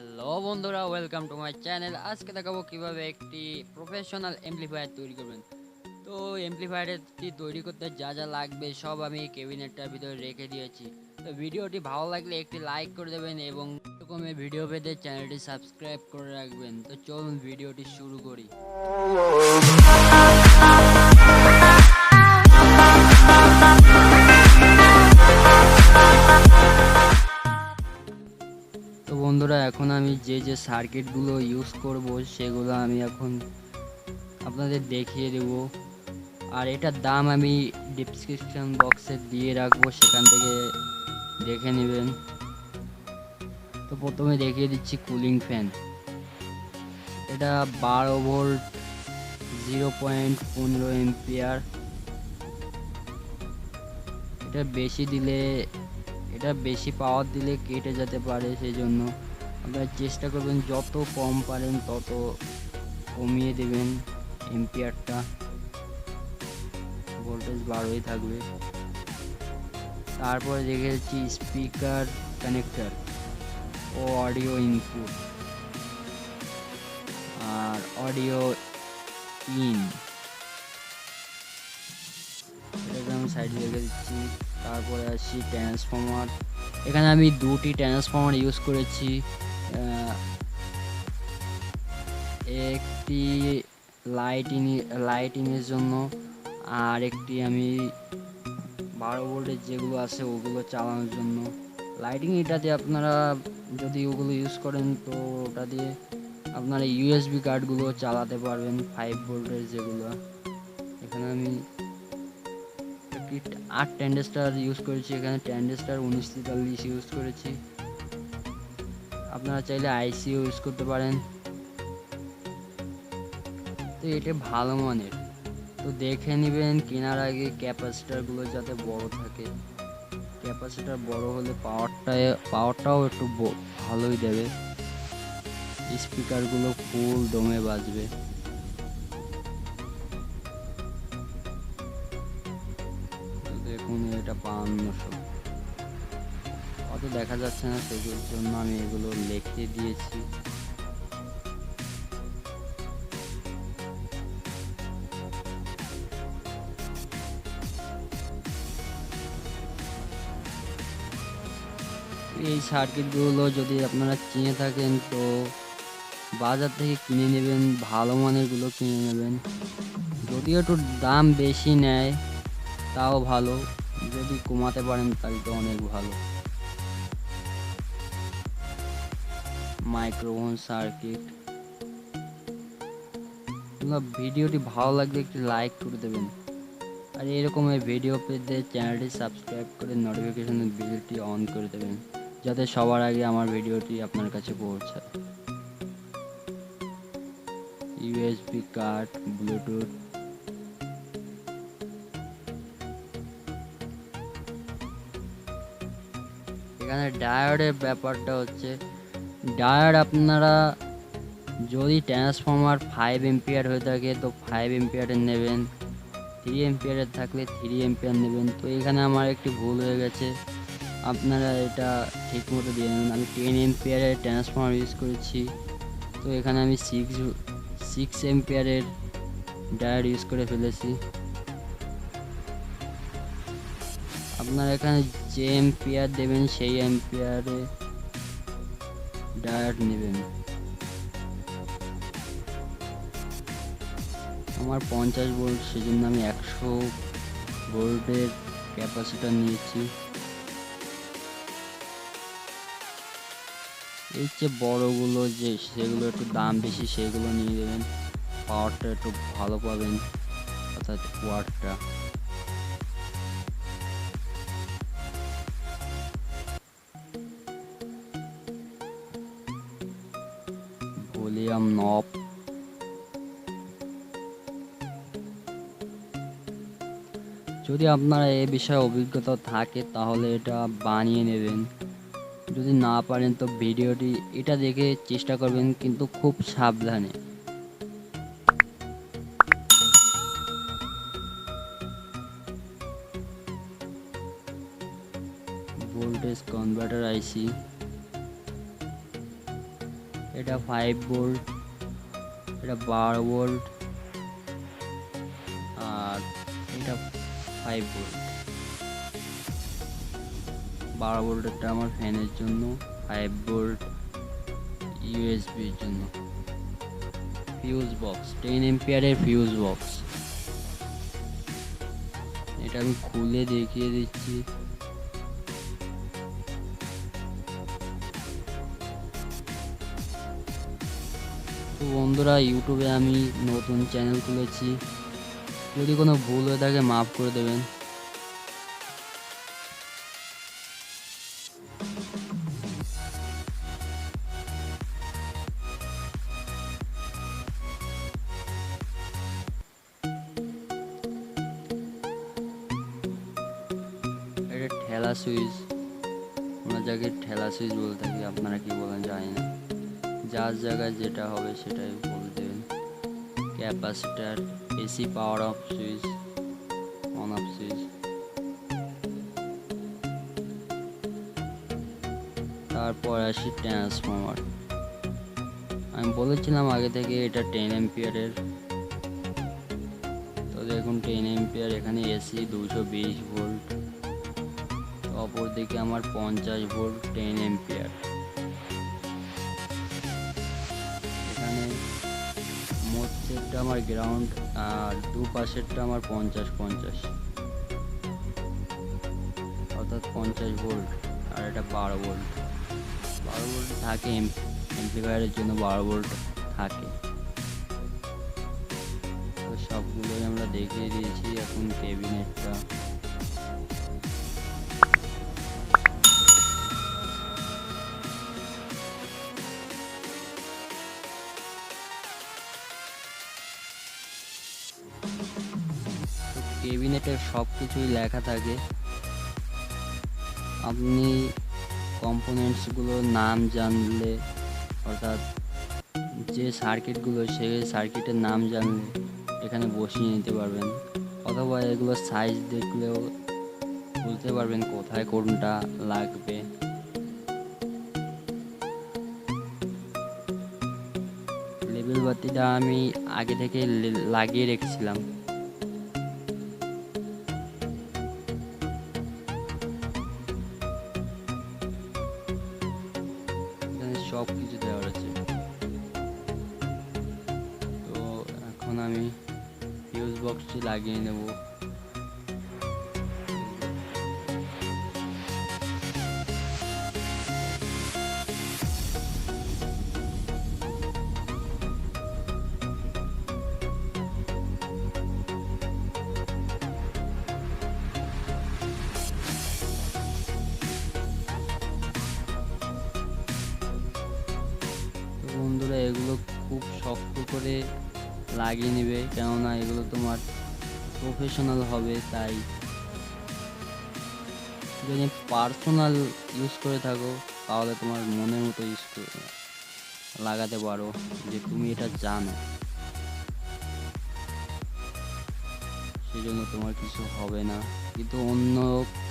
Hello বন্ধুরা, welcome to my channel. আজকে দেখাবো কিভাবে একটি প্রফেশনাল এমপ্লিফায়ার তৈরি করবেন। তো এমপ্লিফায়ারটি তৈরি করতে যা যা লাগবে সব আমি ক্যাবিনেটটার ভিতরে রেখে দিয়েছি। তো ভিডিওটি ভালো লাগলে একটি লাইক করে দেবেন এবং এরকমের ভিডিও পেতে চ্যানেলটি সাবস্ক্রাইব করে রাখবেন। তো চলুন ভিডিওটি শুরু করি। তো বন্ধুরা, এখন আমি যে সার্কিটগুলো ইউজ করব সেগুলো আমি এখন আপনাদের দেখিয়ে দেব। আর এটার দাম আমি ডিসক্রিপশন বক্সে দিয়ে রাখবো, সেখান থেকে দেখে নেবেন। তো প্রথমে দেখিয়ে দিচ্ছি কুলিং ফ্যান। এটা 12 ভোল্ট 0.15 এম্পিয়ার। এটা বেশি পাওয়ার দিলে কেটে যেতে পারে, সেই জন্য আপনারা চেষ্টা করবেন যত কম পারেন তত কমিয়ে দেবেন এম্পিয়ারটা। ভোল্টেজ 12ই থাকবে। তারপরে দেখেছি স্পিকার কানেক্টর ও অডিও ইনপুট আর অডিও ইন, এটাকে আমি সাইডে রেখে দিচ্ছি। তারপরে আসছি ট্রান্সফর্মার। এখানে আমি দুটি ট্রান্সফর্মার ইউজ করেছি। একটি লাইটিংয়ের জন্য, আর একটি আমি 12 ভোল্টের যেগুলো আছে ওগুলো চালানোর জন্য। লাইটিং এটাতে আপনারা যদি ওগুলো ইউজ করেন তো ওটা দিয়ে আপনারা ইউএসবি কার্ডগুলো চালাতে পারবেন, 5 ভোল্টের যেগুলো। এখানে আমি একটি 8 ট্রানজিস্টর ইউজ করেছি। এখানে ট্রানজিস্টর 1943 ইউজ করেছি। আপনারা চাইলে আইসিও ইউজ করতে পারেন। তো এটা ভালো মানের। তো দেখে নেবেন কেনার আগে ক্যাপাসিটারগুলো যাতে বড় থাকে। ক্যাপাসিটার বড় হলে পাওয়ারটাও একটু ভালোই দেবে, স্পিকারগুলো ফুল দমে বাজবে। দেখুন এটা 5200, অত দেখা যাচ্ছে না, সেগুলোর জন্য আমি এগুলো লিখে দিয়েছি। এই সার্কিটগুলো যদি আপনারা চিনে থাকেন তো বাজার থেকে কিনে নেবেন, ভালো মানেরগুলো কিনে নেবেন। যদিও একটু দাম বেশি নেয় তাও ভালো, যদি কমাতে পারেন তাহলে তো অনেক ভালো। Microphone circuit. ভিডিওটি ভালো লাগলে একটি লাইক করে দেবেন, আর এরকমের ভিডিও পেতে চ্যানেলটি সাবস্ক্রাইব করে নোটিফিকেশন বেলটি অন করে দেবেন, যাতে সবার আগে আমার ভিডিওটি আপনার কাছে পৌঁছায়। USB card, Bluetooth. এখানে ডায়োডের ব্যাপারটা হচ্ছে, ডায়োড আপনারা যদি ট্রান্সফর্মার 5 এম্পিয়ার হয়ে থাকে তো 5 এম্পিয়ারের নেবেন, 3 এম্পিয়ারের থাকলে 3 এম্পিয়ার নেবেন। তো এখানে আমার একটি ভুল হয়ে গেছে, আপনারা এটা ঠিক মতো দিয়ে নেবেন। আমি 10 এম্পিয়ারের ট্রান্সফর্মার ইউজ করেছি, তো এখানে আমি 6 এম্পিয়ারের ডায়োড ইউজ করে ফেলেছি। আপনারা এখানে যে এম্পিয়ার দেবেন সেই এম্পিয়ারে ডায়োড নেবেন। আমার 50 ভোল্ট, সেজন্য আমি 100 ভোল্টের ক্যাপাসিটার নিয়েছি। এর চেয়ে বড়গুলো সেগুলো একটু দাম বেশি, সেগুলো নিয়ে দেবেন, পাওয়ারটা একটু ভালো পাবেন, অর্থাৎ ওয়াটটা। ভলিউম নব। যদি আপনারা এ বিষয়ে অভিজ্ঞতা থাকে তাহলে এটা বানিয়ে নেবেন, যদি না পারেন তো ভিডিওটি এটা দেখে চেষ্টা করবেন, কিন্তু খুব সাবধানে। ভোল্টেজ কনভার্টার আইসি। এটা 5 ভোল্ট, এটা 12 ভোল্ট, আর এটা 5 ভোল্ট। 12 ভোল্টেরটা আমার ফ্যানের জন্য, 5 ভোল্ট ইউএসবির জন্য। ফিউজ বক্স, 10 এম্পিয়ারের ফিউজ বক্স। এটা আমি খুলে দেখিয়ে দিচ্ছি। তো বন্ধুরা, ইউটিউবে আমি নতুন চ্যানেল খুলেছি, যদি কোনো ভুল হয়ে থাকে মাফ করে দেবেন। এটা ঠেলা সুইচ, আমরা যাকে ঠেলা সুইচ বলে থাকি, আপনারা কি বলেন জানি না, যার জায়গায় যেটা হবে সেটাই বলে দেবেন। Capacitor, AC power off switch, on off switch. তারপর আসি ট্রান্সফর্মার। আমি বলেছিলাম আগে থেকে এটা 10 এম্পিয়ারের। তো দেখুন 10 এম্পিয়ার, এখানে এসি 220 ভোল্ট, অপর দিকে আমার 50 ভোল্ট 10 এম্পিয়ার। এখানে মোটটা আমার গ্রাউন্ড, আর দুপাশেরটা আমার 50-50, অর্থাৎ 50 ভোল্ট, আর এটা 12 ভোল্ট। 12 ভোল্ট থাকে, এমপ্লিফায়ারের জন্য 12 ভোল্ট থাকে। তো সবগুলোই আমরা দেখিয়ে দিয়েছি। এখন ক্যাবিনেটটা, ক্যাবিনেটের সব কিছুই লেখা থাকে। আপনি কম্পোনেন্টসগুলোর নাম জানলে, অর্থাৎ যে সার্কিটগুলো, সেই সার্কিটের নাম জানলে এখানে বসিয়ে নিতে পারবেন, অথবা এগুলো সাইজ দেখলেও বুঝতে পারবেন কোথায় কোনটা লাগবে। লেবেল বাতিটা আমি আগে থেকে লাগিয়ে রেখেছিলাম। সব কিছু দেওয়া আছে। তো এখন আমি ফিউজ বক্সটি লাগিয়ে নেব। বন্ধুরা, এগুলো খুব শক্ত করে লাগিয়ে নেবে, কেননা এগুলো তোমার প্রফেশনাল হবে। তাই যদি পার্সোনাল ইউজ করে থাকো, তাহলে তোমার মনের মতো ইউজ করে লাগাতে পারো, যে তুমি এটা জানো, সেই জন্য তোমার কিছু হবে না। কিন্তু অন্য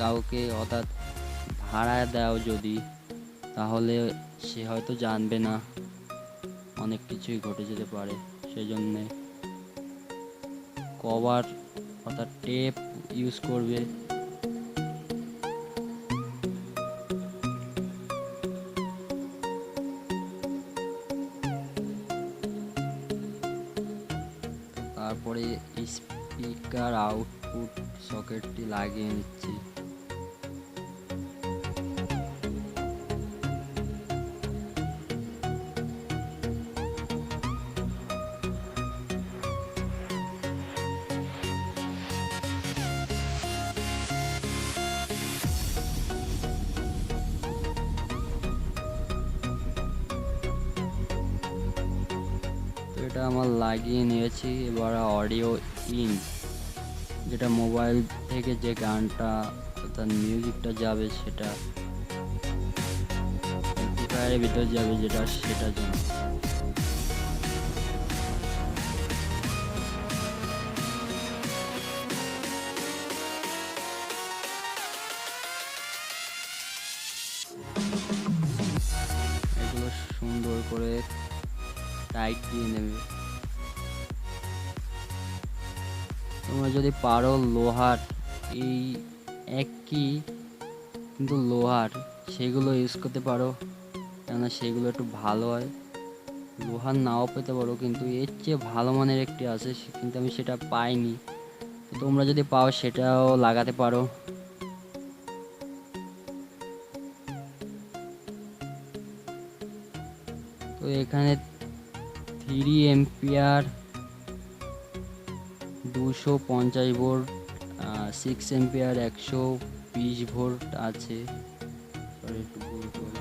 কাউকে, অর্থাৎ ভাড়া দাও যদি, তাহলে সে হয়তো জানবে না, অনেক কিছুই ঘটে যেতে পারে। সেই জন্যে কভার, অর্থাৎ টেপ ইউজ করবে। তারপরে স্পিকার আউটপুট সকেটটি লাগিয়ে নিচ্ছি। এটা আমার লাগিয়ে নিয়েছি। এবার অডিও ইন, যেটা মোবাইল থেকে যে গানটা, অর্থাৎ মিউজিকটা যাবে, সেটা অ্যাম্পলিফায়ারের ভিতর যাবে, যেটা সেটার জন্য। এগুলো সুন্দর করে টাইট দিয়ে নেবে। তোমরা যদি পারো লোহার, এই একই কিন্তু লোহার সেগুলো ইউজ করতে পারো, কেননা সেগুলো একটু ভালো হয়। লোহার নাও পেতে পারো, কিন্তু এর চেয়ে ভালো মানের একটি আছে, কিন্তু আমি সেটা পাইনি। তো তোমরা যদি পাও সেটাও লাগাতে পারো। তো এখানে 3 এম্পিয়ার 250 ভোল্ট, 6 এম্পিয়ার 120 ভোল্ট আছে। সরি, একটু ভুল করে।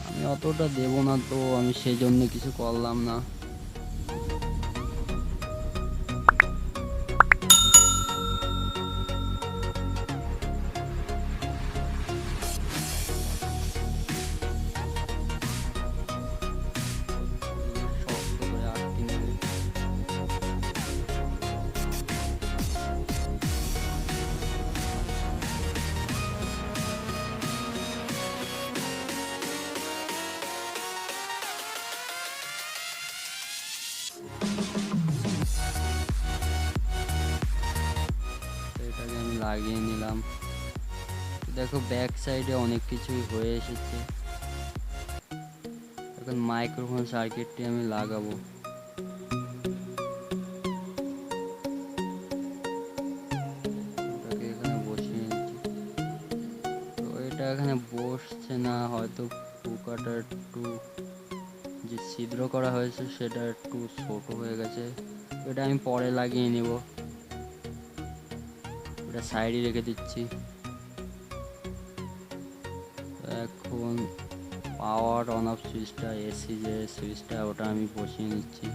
আমি অতটা দেবো না, তো আমি সেই জন্য কিছু করলাম না। শক্ত করে আটকে নেবে। এটাকে আমি লাগিয়ে নিলাম। দেখো ব্যাক সাইডে অনেক কিছুই হয়ে এসেছে। এখন মাইক্রোফোন সার্কিটটি আমি লাগাবো। ওটাকে এখানে বসিয়ে নিচ্ছি। তো এটা এখানে বসছে না, হয়তো পোকাটা একটু যে ছিদ্র করা হয়েছে সেটা একটু ছোট হয়ে গেছে। এটা আমি পরে লাগিয়ে নিব, এটা সাইডে রেখে দিচ্ছি। এখন পাওয়ার অন অফ সুইচটা, এসি যে সুইচটা, ওটা আমি বসিয়ে নিচ্ছি।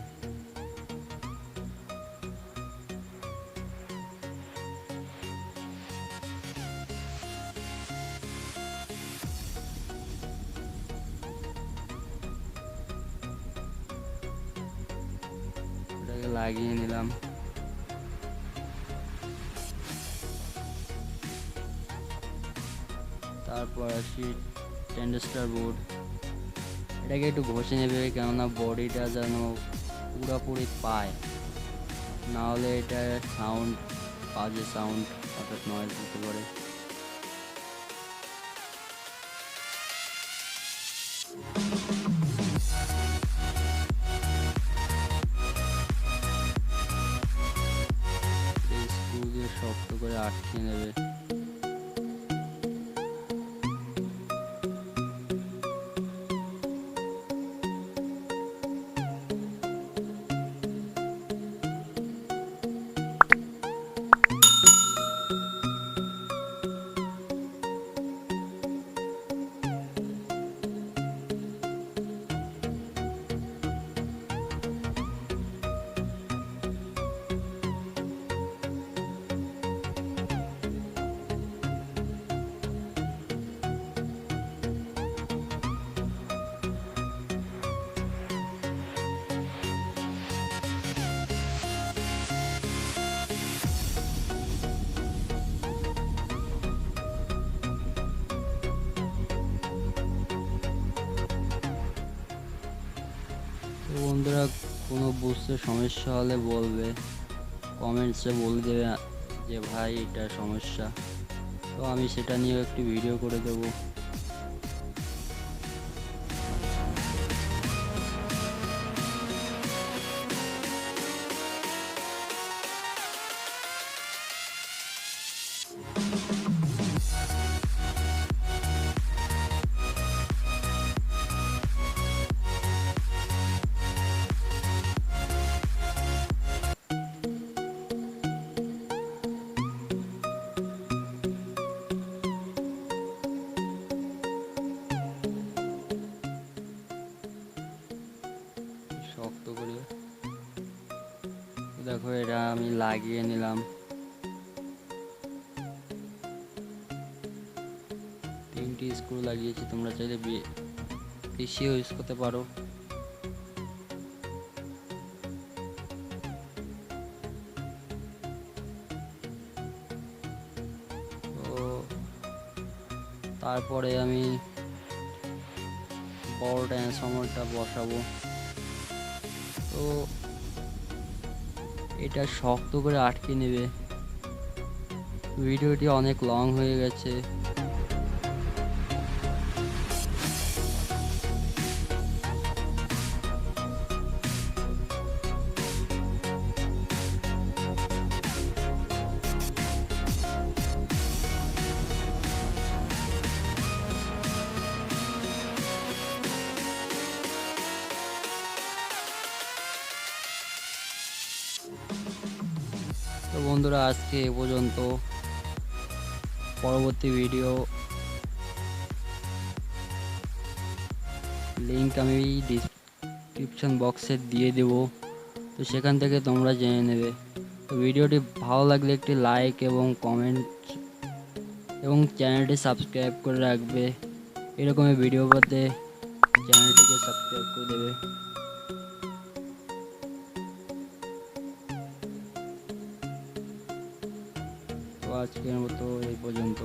এটাকে লাগিয়ে নিলাম। তারপর আসি ট্রানজিস্টর বোর্ড। এটাকে একটু ঘষে নেবে, কেননা বডিটা যেন পুরোপুরি পায়, না হলে এটা সাউন্ড, বাজে সাউন্ড অর্থাৎ নয়েজ দিতে পারে। স্ক্রু দিয়ে শক্ত করে আটকে নেবে। তো বন্ধুরা, কোনো বুঝতে সমস্যা হলে বলবে, কমেন্টসে বলে দেবে যে ভাই এটা সমস্যা, তো আমি সেটা নিয়ে একটি ভিডিও করে দেবো। শক্ত করে দেখো, এটা আমি লাগিয়ে নিলাম। 3টি স্ক্রু লাগিয়েছি, তোমরা চাইলে বেশিও ইউজ করতে পারো। তো তারপরে আমি বড় ট্রান্সফর্মারটা বসাবো। তো এটা শক্ত করে আটকে নেবে। ভিডিওটি অনেক লং হয়ে গেছে। তো বন্ধুরা, আজকে এ পর্যন্ত। পরবর্তী ভিডিও লিংক আমি ডিসক্রিপশন বক্সে দিয়ে দেব, তো সেখান থেকে তোমরা জেনে নেবে। তো ভিডিওটি ভালো লাগলে একটি লাইক এবং কমেন্ট এবং চ্যানেলটি সাবস্ক্রাইব করে রাখবে। এরকমই ভিডিও পেতে চ্যানেলটিকে সাবস্ক্রাইব করে দেবে। তো আজকের মতো এই পর্যন্ত।